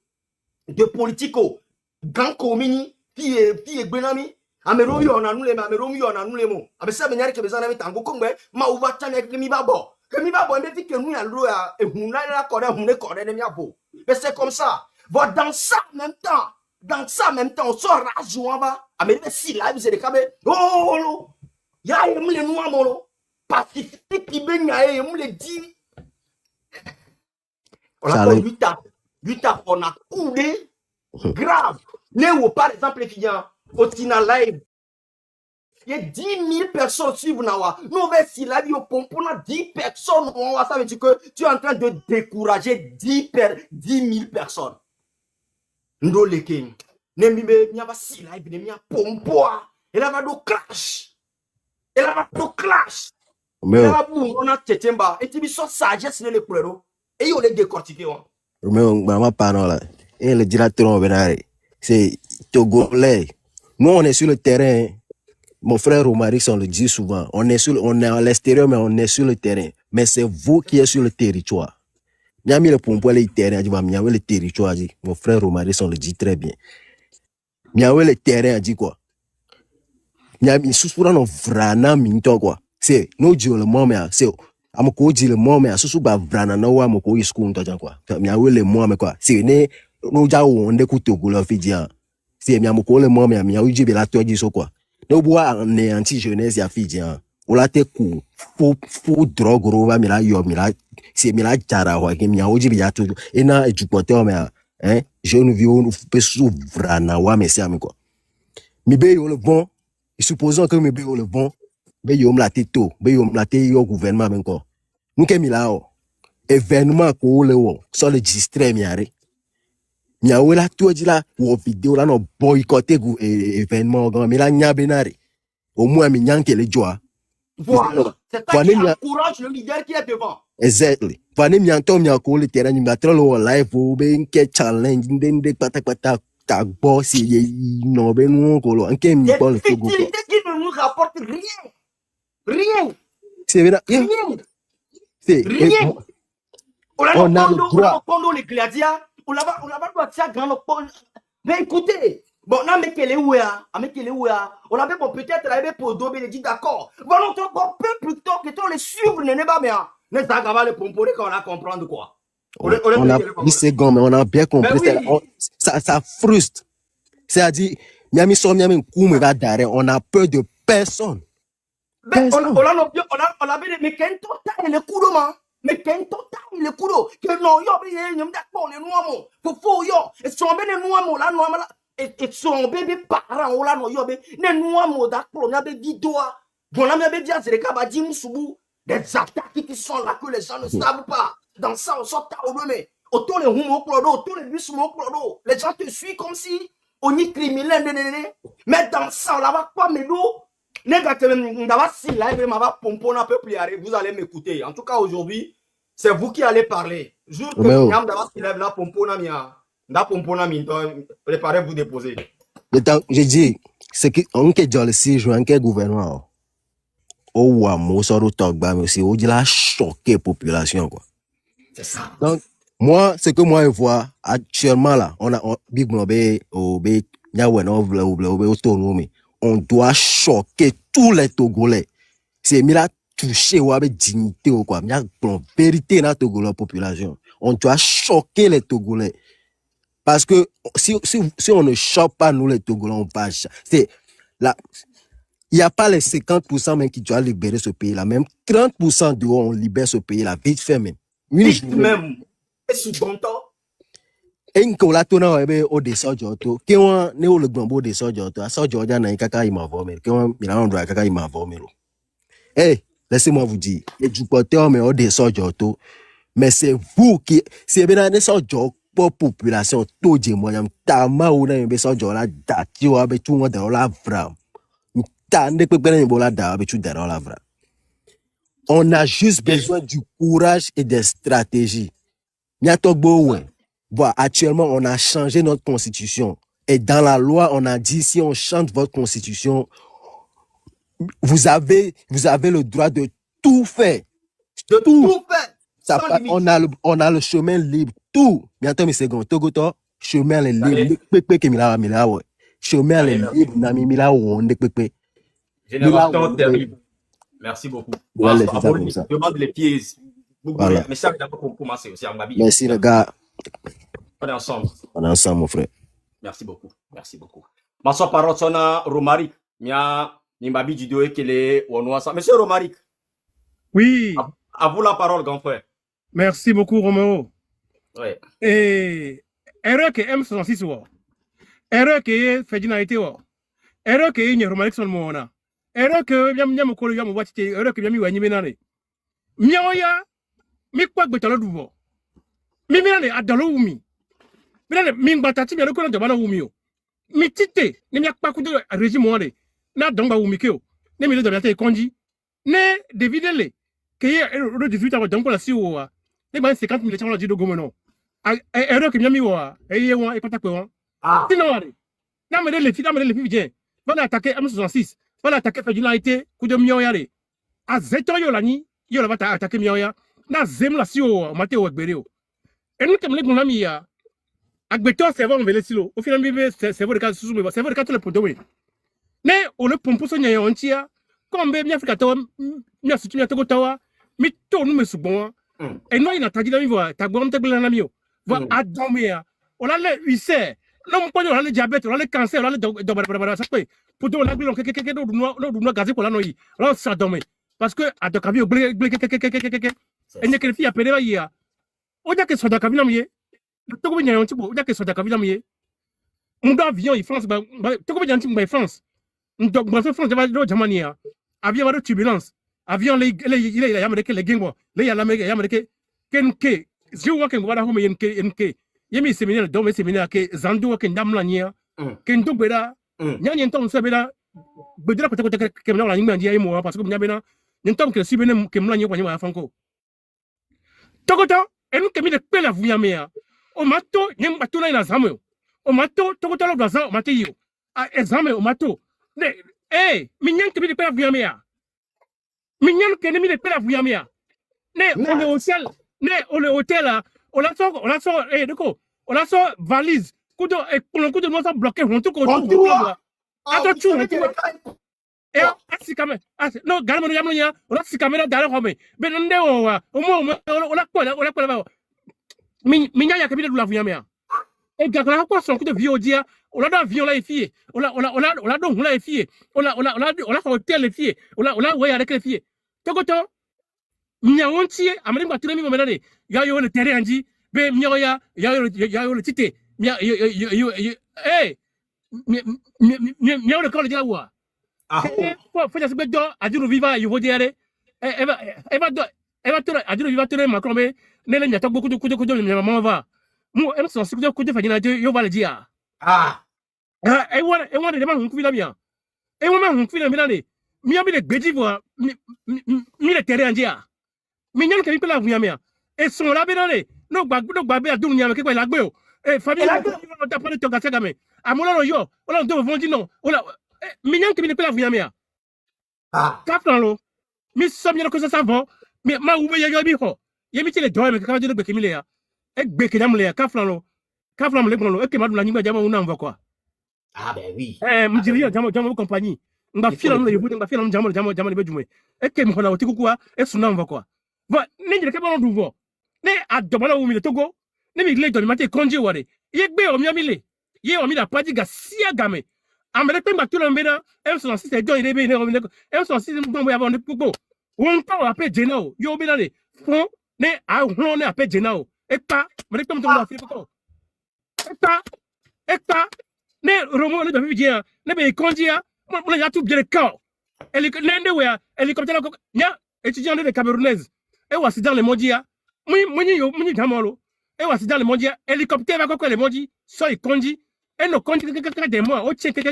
de politico, grand comini, qui est benami. Amero yo na nous les amero yo na nous les mots. Avec ça venir que besoin avec tango comme ma ouva tane que mi babo. Que mi babo me dit que nous ya lo ya et huna la corne huna corne mi abo. Mais c'est comme ça. Va dans ça en même temps. Dans ça, en même temps, on sort rajout, va. Mais si là, vous êtes capable. Oh, il y a un les noirs, mon Pacifique qui baigne, il me dit. On a fait 8 ans, on a coulé grave. Néo, par exemple, les filles, au Tina Live, il y a 10 000 personnes suivent Nawa. Nous, on va si là, il y a 10 personnes. Ça veut dire que tu es en train de décourager 10 000 personnes. Ndo leke ne mi be mi aba si live ne mi a pompoa elle va do clash Mais elle va bu on a tetemba et tu bi so sagesse ne le plero et yo le décortiquer on mais maman pardon là et le directeur benare c'est togolais. Nous on est sur le terrain. Mon frère Romaric on le dit souvent, on est à l'extérieur mais on est sur le terrain. Mais c'est vous qui êtes sur le territoire. Nyami le pompo le terrain dit miawe le territoire dit. Mon frère Romaric on le dit très bien. Miawe le terrain dit quoi? Nyami susura no vrana minto quoi. C'est no dit le moment c'est amoko dit le moment susu ba vrana na wa amoko isku nto jan quoi. Miawe le moment quoi. C'est ne no ja wonde ku Togo fi dia. C'est miamoko le moment miawe dit be la to dit so quoi. No bois en anti jeunesse ya fi dia. O la te ku fou drogue rova mila yo mila c'est mila jara wa ke mia oji biya to ena ejupote o me je nous vions nous pe souvra na wa me sia mi quoi mi be yo le bon supposons que mi be yo le bon be yo mla tito be yo mla te yo gouvernement men ko nous ke mila o événement ko le wo so le distrait mi are mi a wela to di la wo vidéo la no boycotter événement grand mi la nya benare au moins mi nyanke le joie. Voilà. C'est ça qui encourage le leader qui est devant. Exactly. Vane mianto miako le terrain miatro lo live o be nke challenge ndende pata ta boss ye no be nu ko lo nke mi ko le togo. Des futilités qui ne nous rapportent rien. Rien. C'est vrai. Rien. C'est rien. On a le droit. les gladiateurs. On l'a pas grand. Mais écoutez, Bon, non, mais quel est où ya? Ah, mais quel est où ya? On avait bon, peut-être là, pour Dobé, il dit d'accord. Voilà, on peut plutôt que toi les suivre, n'est pas bien. N'est-ce pas le pomponné qu'on a comprendre quoi? Ouais, on a 10 secondes, mais on a bien compris. Ben oui. Ça frustre. C'est-à-dire, Miami sort, Miami Koum va d'arrêt. On a peur de personne. Ben, on a vu, mais qu'un total, le coup de main. Mais qu'un total, le coup de. Que non, yo, bien, yo, d'accord, les noirs, faut, yo. Et si on veut les noirs, là, noirs, là. Et si on bébé parents, là, non, yo, les noirs, d'accord, on a des vidéos. Bon, on a des vidéos, c'est les cabadim, soubou. Des attaques qui sont là que les gens ne savent pas. Dans ça, on sort au mais autour les humo clodo, autour les bus clodo. Les gens te suivent comme si on est criminel, mais dans ça, on va pas, mais nous, vous allez m'écouter. En tout cas, aujourd'hui, c'est vous qui allez parler. Jour que préparez-vous déposer. J'ai dit, c'est qu'on est dans le 6 juin, quel gouvernement? Oh, ouais, moi, ça mais aussi, on dit la choquer la population, quoi. C'est ça. Donc, moi, ce que moi, je vois, actuellement, là, on Big Blobé, on doit choquer tous les Togolais. C'est mis là toucher ou avec dignité ou quoi. Mais en vérité, dans la population, on doit choquer les Togolais. Parce que si on ne choque pas nous les Togolais, on passe. C'est là. Il n'y a pas les 50% même qui doivent libérer ce pays-là. Même 30% de on libère ce pays-là. Vite fait même. Vite même. Et sous bon temps. Et qu'on l'a tourné au descend d'auto. Qui ont né au le glambeau descend d'auto. À ça, Georgia n'a qu'à y m'avoir. Qui ont mis un droit qu'à y m'avoir. Eh, laissez-moi vous dire. Et du côté, on met au descend d'auto. Mais c'est vous qui, c'est bien un descend d'auto pour population. Tout dit, moi, y'am tama ou n'a un descend d'auto là, dati ou avec tout le monde dans la vraie. On a juste besoin du courage et des stratégies. Actuellement, on a changé notre constitution. Et dans la loi, on a dit, si on change votre constitution, vous avez le droit de tout faire. De tout faire. Ça, on a le chemin libre. Tout. Bientôt, mes secondes. Togoto, chemin libre. Chemin libre. Génération terrible. Merci beaucoup. Demande les pieds. Voilà. Mais ça, d'abord, pour commencer aussi. Merci, les gars. On est ensemble. On est ensemble, mon frère. Merci beaucoup. Merci beaucoup. Ma soeur parole sonne Romaric. Mia Nimbabi du doé qu'elle est au noir. Monsieur Romaric. Oui. À vous la parole, grand frère. Merci beaucoup, Roméo. Oui. Et erreur que M66 wa. Erreur que Fedina été wa. Erreur que y Romaric son mona. Erreur que yam ko yam watite. Erreur que yam wa nyimenane. Miaoya mi kwa gbetalo duvo. Mi menane adalo umi. Menane mi ngbatati mi aloko na bana umi o. Mi tite ni mi akpa kudo régime wale. Na donga umi keo. Ne mi le dabate konji. Ne devidele que le 18 ans donc la si o. Ne ba 50 000 chama di do gomono. Erreur que mi wa eye won e contact won. Ah. Sinon wale. Na me le fi bien. Va attaquer M66. Va attaquer Fedinalité kudo mioyare. A zeto yo lani. Yo la va attaquer mioya. Na zem la si o mateo egbere o. Et nous comme les bons amis ya. Agbeto serveur on veut silo. Au final bébé serveur de cas sous mais serveur de cas tout le poteau. Ne on le pompe so nyayo ontia. Comme bébé Afrika tawa nya situ nya togo tawa. Mi to nous me subon. Et nous il a tagi la voix. Ta bonne table na mio. Va adomia. On a le UC. Non on a le diabète, on a le cancer, on a le do ça peut. Poteau on a glon que no gazi pour la noyi. Alors ça dormait. Parce que à de cavio blé et ne que fille appelé va hier. Oja ke soda kavina miye. Toko benya yonti bo, oja ke soda kavina miye. Ndo avion France ba toko benya yonti ba France. Ndo ba France ba do Germany ya. Avion ba do turbulence. Avion le ya Amerique le gengbo. Le ya l'Amérique ya Amerique. Kenke, ziu wa ken wala home yenke. Yemi séminaire do me séminaire ke zandu ke ndamla nya. Ken do beda. Nya nya ntom so beda. Bedira ko ke mna la nyima ndia yimo parce que nya bena. Ntom ke si bena ke mla nya kwa nya franco. Tokoto et nous qui mis de paix la vouillamea. Au mato, n'y a pas na zamo. Au mato, tokoto la blaza, au matéo. A examen au mato. Eh, minyan qui mis de paix la vouillamea. Minyan qui mis de paix la vouillamea. Ne, on est au ciel. Ne, on est au hôtel là. On a sort, de quoi? On a sort valise. kudo e kudo no sa bloquer on to ko On doit. Attends, tu et asi kame asi no galmo no yamno nya ona si kamera dara home be nde o ona kwa mi nya ya kabila dula vunya mea e gakala kwa son ku de viodia ona da vion la fie ona do hula fie ona hotel fie ona we ya les fie tokoto nya wontie amri ba tiremi mo menade ya yo le terrain anji be mya ya yo le tite mya eh mya le corps de la wa faut ya sebe do adiro viva yo diare eva to adiro viva to Macron be nele nya to kujo nya mama va mu em so kujo fanyina yo va le dia e wona de ma hun kuvila bien e wona hun kuvila bien le mi le gbeji vo mi le terrain anjia mi nyan ke la vunya mia e son la be le no gba be adun nya me ke la gbe o e famille no ta pone to ga sega me amola no yo ola do vondi no ola mi nyan ke la vunya mia kaplan lo mi som yero ko sa savon mi ma wu ye yo bi ho ye mi tele do me ka je gbe ke mi le ya e gbe ke dam le ya kaplan mo le gbon lo e ke ma dun la nyigba jama una nvo kwa Ben oui. mjiri jama compagnie ngba fila no yebu ngba fila no jama le bejume e ke mo na otiku kwa e suna nvo kwa va ne jere ke ba no du vo ne adobala wu mi le togo ne mi le do mi mate konje wore ye gbe o mi le ye o mi da paji ga sia game amere pe ngba tulo mbena e so na sise do ire be ne o mi le e so si ngbo ya ba ne pupo won pa wa pe jena o yo be na le fun ne a hon ne a pe jena o e pa me pe mo to da fi ko e pa ne romo ne da fi je ne be konjia mo ya tu bien le camp nende we hélicoptère ko nya étudiant de camerounaise e wasi dans le mondia muni jamolo e wasi dans le mondia hélicoptère va ko le mondi so i konji e no konji que des mois o tien que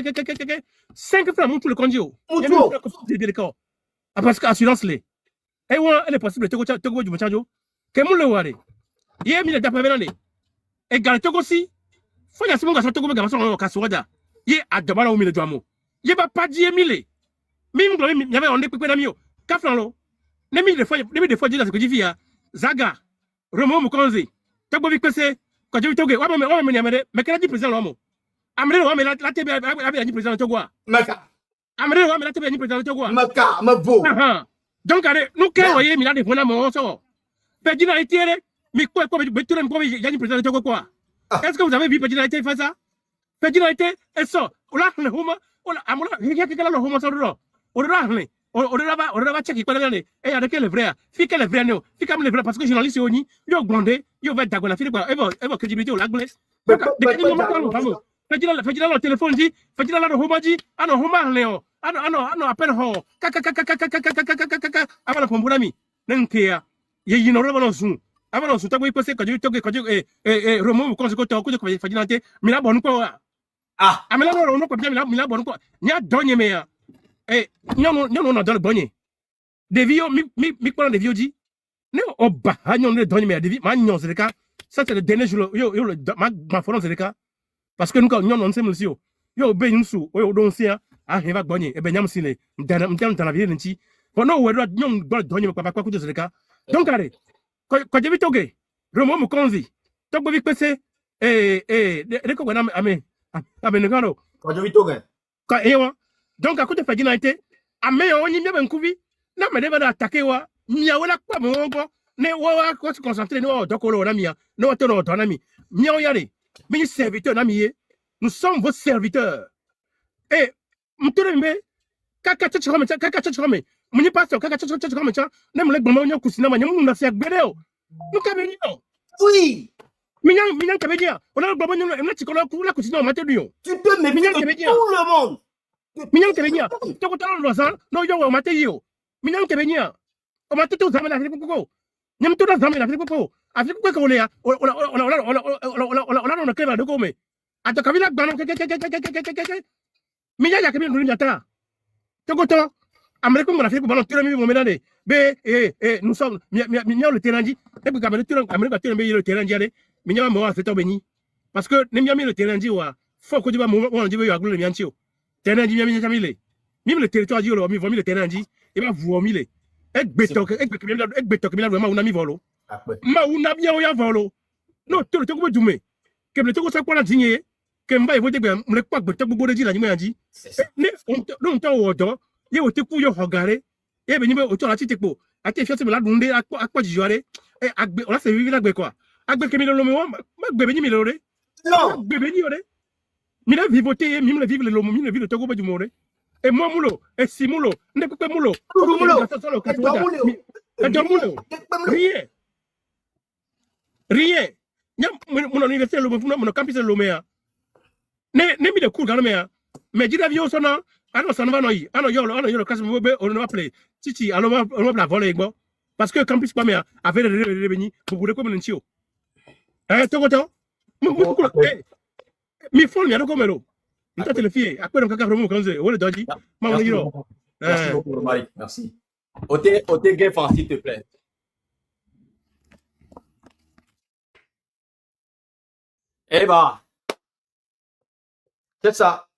5 francs montu le konji o de le camp parce que assurance le e won elle est possible to go du chanjo ke mu le ware ye mi le da pa venale e gal to go si fo ya simonga so to go ga so ka soda ye adobala o mi le do amo ye ba pa di emile mi y avait on est pepe na mio kaflan lo ne mi de fois jida ko jifia zaga romo mo konzi to gbo vi pese ko je toge wa me ni amere me kala di president lo mo amere wa me la tebe abi ni president to gwa Maka. amere wa me la tebe ni president to gwa Maka, me beau. donc allez nous que voyez mi la de fona mo so pe dina itiere mi ko be turen ko ya ni president to gwa est-ce que vous avez vu pe dina itiere fa ça pe dina itiere et ça ola le homa ola amola ya ke kala lo homa so do orahne oraba check ko ngane e ya de que le vrai fi que le vrai no fi comme le vrai parce que journaliste oni yo gbonde yo va dagola fi quoi e crédibilité o la glace de que mo ma ko fajira le téléphone di fajira la homa di ano homa leo ano appel ho kaka abala pombuna mi nenkia ye yino roba no sun abala sun tagbo ipese ko romo ko ko to ko fajira te mi la bonu ko amela no ko mi la bonu ko nya donye me ya non dans le bonnet des vieux mi prend des vieux dit non au bas non le donner mais des vieux ma non c'est le cas ça c'est le dernier jour yo ma foron c'est le cas parce que nous non on sait monsieur yo be nsu yo don sia a he va bonnet e be nyam sile m'dana dans la vie nti bon non we non do donner papa quoi c'est le cas donc allez quand j'ai vu toge romo mo konzi to go vi pese de ko na ame ngaro Quand je vis toge. ka ewa donc à côté fajina été ame on y mebe nkuvi na me deba attaquer wa mia wala kwa mongo ne wa ko se concentrer no dokolo na mia no to no na mi mia o yare mi serviteur na mi nous sommes vos serviteurs et mturembe kaka chachome muni pastor kaka chachome cha ne mle gbon onyo kusina ma nyamu na se agbere o no ka be ni o Oui. minyan ka be dia ona gbon onyo na chikolo ku la kusina ma te duyo Tu peux me dire tout le monde. minyan kebenya to ko talo losan no yo wa mate yo minyan kebenya o mate to zamana fi ko nyam to zamana fi ko afi ko le ya ola no keba de ko me ato kabila gbanu ke minyan ya kebi ndu nyata to ko to amere ko ngana fi ko balo tiro mi mo menade be nous sommes minyan le teranji e ko kamere tiro amere ko tiro be le teranji ale minyan mo wa feto beni parce que ne minyan le teranji wa fo ko diba mo won dibe yo aglo le minyan ti o terrain di mi jamile mi le territoire di lo mi vomi le terrain di e ba vomi le egbeto mi la ma una mi volo ma una bien o ya volo no to le to ko dume ke le to ko sa kwa na dinye que mba voter ben me kwa gbe to gbogbo de di la ni mo yanji ne on to odo ye o te ku yo hogare ye be ni be o to la ti tepo ati fi o te me la dunde akpo jijore agbe o la se vivi la gbe kwa agbe ke mi lo mi won ma gbe be ni mi lo re Non. gbe be ni ore mi le vivoter mi le vivre le lo mi le vivre to go be du mo re e mo mulo e si mulo ne pe mulo Mulo, mulo. ka Et donc, mulo. e do mulo rien rien nya mon université lo mo mon campus lo me ya ne mi de cool galme ya mais jida vi o so na ano so na no yi ano yo kasi mo be on no play titi alo ma la voler igbo parce que campus pa me avait de beni pour vous comme nti o to goto mi phone mi adoko melo nta telefie akpere kaka promo kanze o le doji ma woni yo Merci beaucoup, Romaric. Merci. Ôtez Gueffan, s'il te plaît. Eh bah, c'est ça.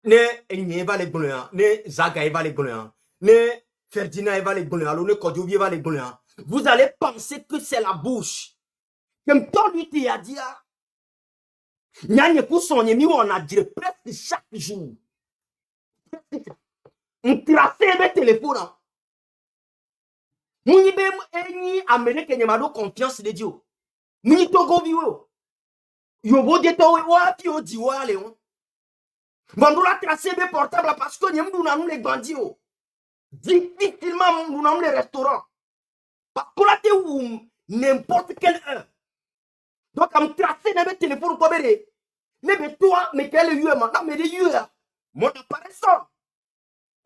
Ne Enye va les bonheurs, ne Zaga va les bonheurs, ne Ferdinand va les bonheurs, ne Kodjovi va les bonheurs. Vous allez penser que c'est la bouche. Comme toi, lui, tu as dit, Nyanye Kousson, on a dit presque chaque jour. On trace mes téléphones. Mouni be eni Amérique nyamado confiance de Dieu. Mouni togo viwo. Yobo de to wa fi o di wa le on. Bandola tracer mes portables parce que nyamdu na nous les bandits o. Difficilement nous na les restaurants. Parce que là te ou n'importe quelle heure. Donc am tracer mes téléphones ko bere. Ne be toi me quel lieu ma na me de lieu. Mon appareil ça.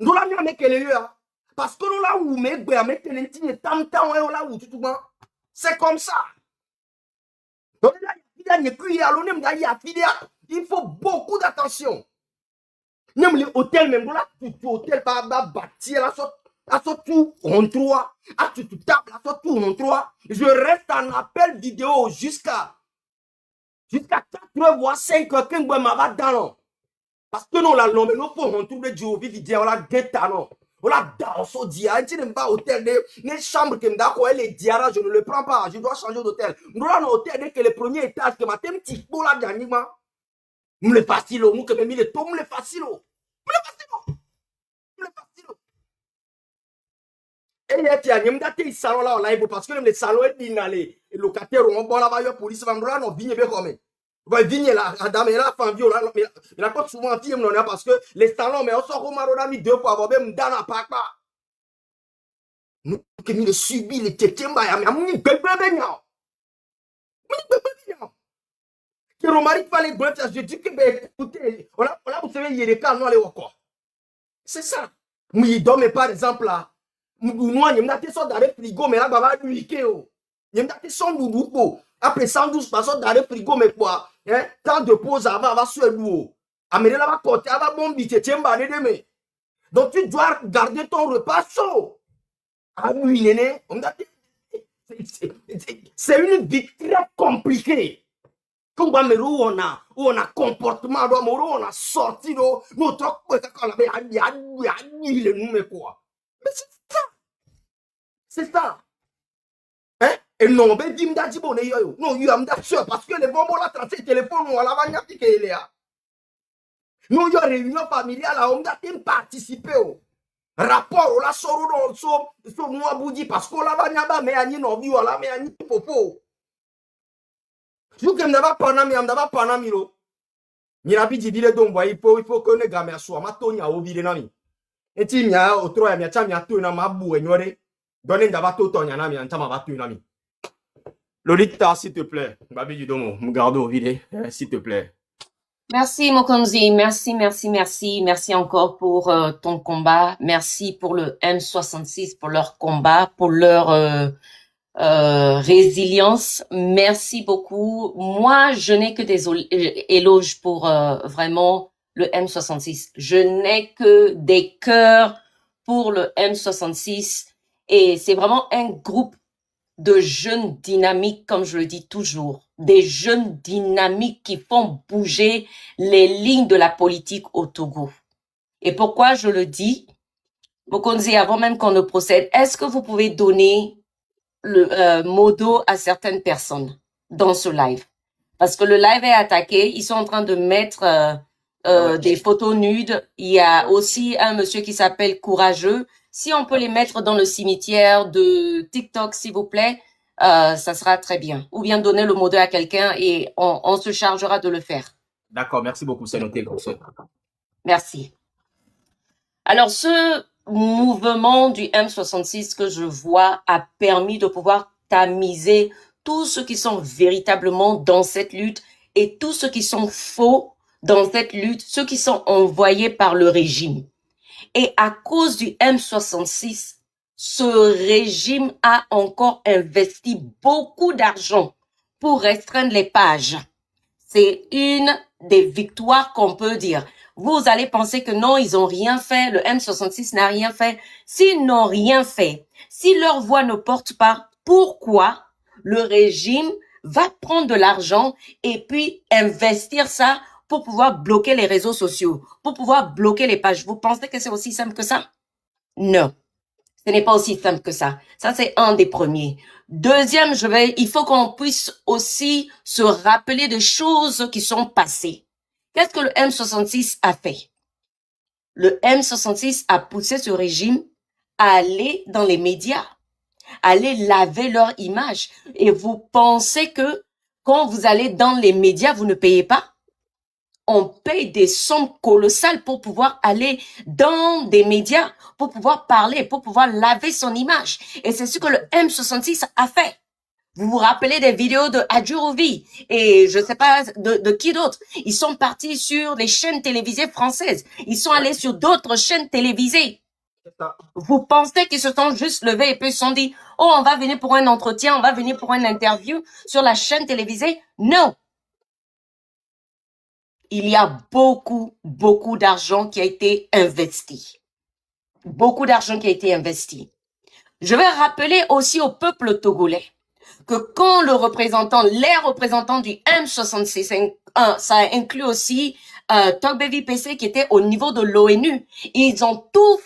Nous la me quel lieu. Parce que nous là où c'est comme ça. Donc là, il faut beaucoup d'attention. Même les hôtels, même là, tout hôtel va bâtir là, tout en trois. À tout table, là, tout en trois. Je reste en appel vidéo jusqu'à 4h voire 5h quand je vais dans. Parce que nous, là, nous faut retrouver du vidéo là, non. On a dans au dia, tu n'aimes pas hôtel les chambres que m'dako les diara, je ne le prends pas, je dois changer d'hôtel. Nous là, hôtel que le premier étage que ma petit pour la dernière, me le facile, nous que me mis le tout, me le facile, et il y a qui a des salons là en live parce que les salons est les locataires ont bon là-bas, la police va me là, non, vigne bien comme. Va venir là, madame, et là, femme violente, mais il a pas souvent dit, parce que les salons, mais on sort au Marodami 2 fois, avoir même dans la paque. Nous, qui nous subit les tétembas, mais à mon bébé, que Romaric fallait bon, je dis que, ben, écoutez, on a, vous savez, il y a des cas, non, les encore. C'est ça. Nous, il dorme, par exemple, là, nous, il y a des sortes d'arrêt frigo, mais là, bah, va lui, il y a des sortes de après 112 personnes d'arrêt frigo, mais quoi? Hein? Tant de pause avant, va sur l'eau. Amener là, va côté, va bomber, tiens, demain. Donc, tu dois garder ton repas chaud. Ah oui, néné, c'est une vie très compliquée. Comme on a comportement, on a sorti, notre mais c'est ça. C'est ça. Hein? Et non, mais dis-moi, non, il y a parce que les bonbons là, tracé le téléphone, on la va y a. Nous, il y a réunion familiale, on a participé au rapport, on a sorti sur nous à Boudi, parce qu'on la va y a, mais il y a non, on la mais il y a popo. Je vous dis, on va pas nami, il a dit, il faut que les gamins soient, ma tonne à ouvrir nami. Et tu m'y a, au trois, il y a tout un mabou, et n'aurait donné d'avato ton yanami, en temps à nami. Lolita, s'il te plaît, Babi du Domo, Mugardo, vide, s'il te plaît. Merci Mokonzi, merci encore pour ton combat, merci pour le M66, pour leur combat, pour leur résilience, merci beaucoup. Moi, je n'ai que des éloges pour vraiment le M66, je n'ai que des cœurs pour le M66 et c'est vraiment un groupe de jeunes dynamiques, comme je le dis toujours, des jeunes dynamiques qui font bouger les lignes de la politique au Togo. Et pourquoi je le dis, Mokonzi, avant même qu'on ne procède, est-ce que vous pouvez donner le mot d'eau à certaines personnes dans ce live? Parce que le live est attaqué. Ils sont en train de mettre des photos nudes. Il y a aussi un monsieur qui s'appelle Courageux. Si on peut les mettre dans le cimetière de TikTok, s'il vous plaît, ça sera très bien. Ou bien donner le modèle à quelqu'un et on se chargera de le faire. D'accord, merci beaucoup, c'est noté, comme ça. Merci. Alors, ce mouvement du M66 que je vois a permis de pouvoir tamiser tous ceux qui sont véritablement dans cette lutte et tous ceux qui sont faux dans cette lutte, ceux qui sont envoyés par le régime. Et à cause du M66, ce régime a encore investi beaucoup d'argent pour restreindre les pages. C'est une des victoires qu'on peut dire. Vous allez penser que non, ils ont rien fait, le M66 n'a rien fait. S'ils n'ont rien fait, si leur voix ne porte pas, pourquoi le régime va prendre de l'argent et puis investir ça pour pouvoir bloquer les réseaux sociaux, pour pouvoir bloquer les pages? Vous pensez que c'est aussi simple que ça? Non, ce n'est pas aussi simple que ça. Ça, c'est un des premiers. Deuxième, il faut qu'on puisse aussi se rappeler des choses qui sont passées. Qu'est-ce que le M66 a fait? Le M66 a poussé ce régime à aller dans les médias, à aller laver leur image. Et vous pensez que quand vous allez dans les médias, vous ne payez pas? On paye des sommes colossales pour pouvoir aller dans des médias, pour pouvoir parler, pour pouvoir laver son image. Et c'est ce que le M66 a fait. Vous vous rappelez des vidéos de Adjurovi et je sais pas de qui d'autre. Ils sont partis sur les chaînes télévisées françaises. Ils sont allés sur d'autres chaînes télévisées. Vous pensez qu'ils se sont juste levés et puis ils se sont dit, oh, on va venir pour un entretien, on va venir pour une interview sur la chaîne télévisée? Non. Il y a beaucoup d'argent qui a été investi. Beaucoup d'argent qui a été investi. Je vais rappeler aussi au peuple togolais que quand les représentants du M66, ça inclut aussi Togbevi PC qui était au niveau de l'ONU, ils ont tout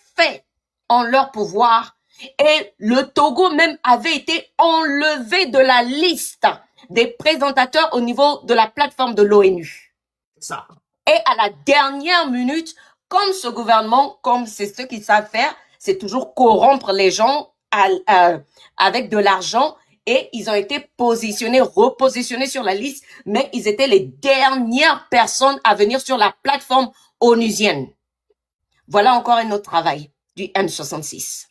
fait en leur pouvoir et le Togo même avait été enlevé de la liste des présentateurs au niveau de la plateforme de l'ONU. Ça. Et à la dernière minute, comme ce gouvernement, comme c'est ce qu'ils savent faire, c'est toujours corrompre les gens avec de l'argent, et ils ont été repositionnés sur la liste, mais ils étaient les dernières personnes à venir sur la plateforme onusienne. Voilà encore un autre travail du M66.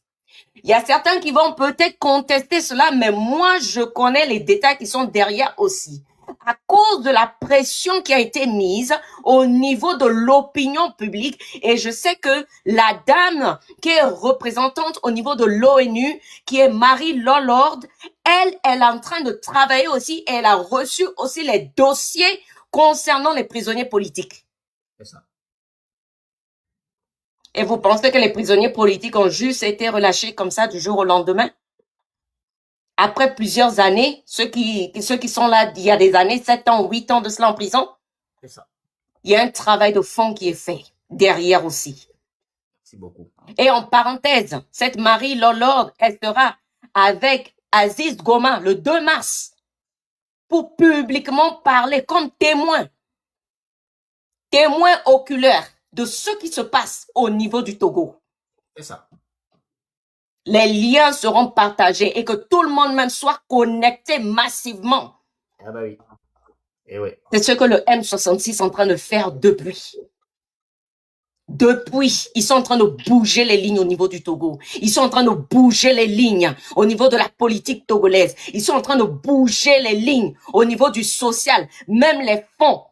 Il y a certains qui vont peut-être contester cela, mais moi, je connais les détails qui sont derrière aussi. À cause de la pression qui a été mise au niveau de l'opinion publique, et je sais que la dame qui est représentante au niveau de l'ONU, qui est Marie Lolord, elle est en train de travailler aussi, et elle a reçu aussi les dossiers concernant les prisonniers politiques. C'est ça. Et vous pensez que les prisonniers politiques ont juste été relâchés comme ça du jour au lendemain? Après plusieurs années, ceux qui sont là il y a des années, 7 ans, 8 ans de cela en prison, C'est ça. il y a un travail de fond qui est fait derrière aussi. Merci beaucoup. Et en parenthèse, cette Marie Lolord, elle sera avec Aziz Goma le 2 mars pour publiquement parler comme témoin oculaire de ce qui se passe au niveau du Togo. C'est ça. Les liens seront partagés et que tout le monde même soit connecté massivement. Ah bah oui. Et oui. C'est ce que le M66 est en train de faire depuis. Ils sont en train de bouger les lignes au niveau du Togo. Ils sont en train de bouger les lignes au niveau de la politique togolaise. Ils sont en train de bouger les lignes au niveau du social, même les fonds.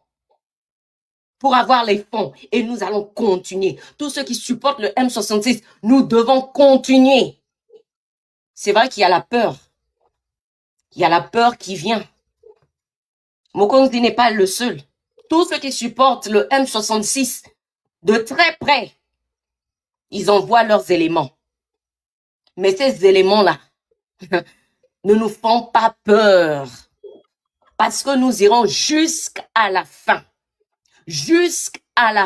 Pour avoir les fonds. Et nous allons continuer. Tous ceux qui supportent le M66, nous devons continuer. C'est vrai qu'il y a la peur. Il y a la peur qui vient. Mokonzi n'est pas le seul. Tous ceux qui supportent le M66 de très près, ils envoient leurs éléments. Mais ces éléments-là ne nous font pas peur. Parce que nous irons jusqu'à la fin. Jusqu'à la